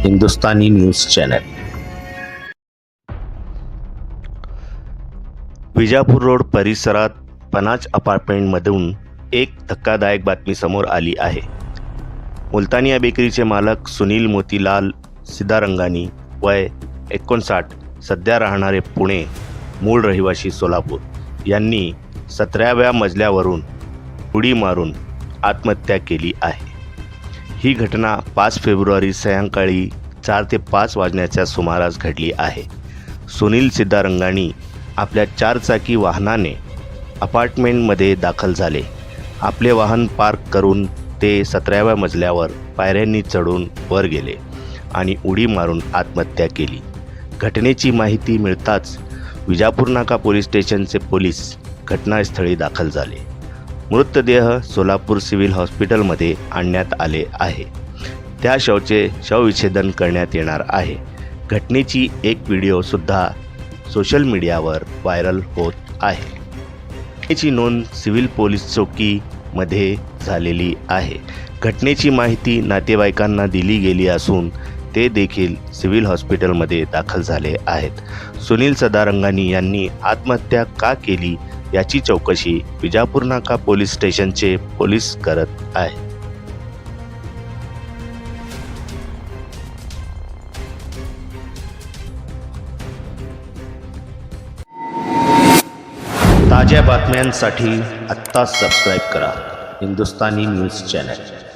Hindustani news channel. Vijapur road परिसरात पनाज अपार्टमेंटमधून एक धक्कादायक बातमी समोर आली आहे. मुलतानिया बेकरीचे मालक सुनील मोतीलाल सिद्धारंगानी वय 59, सध्या राहणारे पुणे, मूळ रहिवासी सोलापूर यांनी 17व्या मजल्यावरून उडी मारून आत्महत्या केली आहे. ही घटना 5 फेब्रुवारी सायंकाळी 4 ते 5 वाजण्याच्या सुमारास घडली आहे. सुनील सिद्धारंगानी आपल्या 4 चाकी वाहनाने अपार्टमेंटमध्ये दाखल झाले. आपले वाहन पार्क करून ते 17व्या मजल्यावर पायऱ्यांनी चढून वर गेले आणि उडी मारून आत्महत्या केली. घटनेची माहिती मिळताच विजापूर नाका पोलीस स्टेशनचे पोलीस घटनास्थळी दाखल झाले. मृतदेह सोलापूर सिव्हिल हॉस्पिटलमध्ये आणण्यात आले आहे. त्या शवचे शवविच्छेदन करण्यात येणार आहे. घटनेची एक व्हिडिओसुद्धा सोशल मीडियावर व्हायरल होत आहे. घटनेची नोंद सिव्हिल पोलीस चौकीमध्ये झालेली आहे. घटनेची माहिती नातेवाईकांना दिली गेली असून ते देखील सिव्हिल हॉस्पिटलमध्ये दाखल झाले आहेत. सुनील सिद्धारंगानी यांनी आत्महत्या का केली याची चौकशी विजापूर नाका पोलीस स्टेशनचे पोलीस करत आहेत. ताज्या बातम्यांसाठी आत्ता सबस्क्राईब करा हिंदुस्तानी न्यूज चॅनल.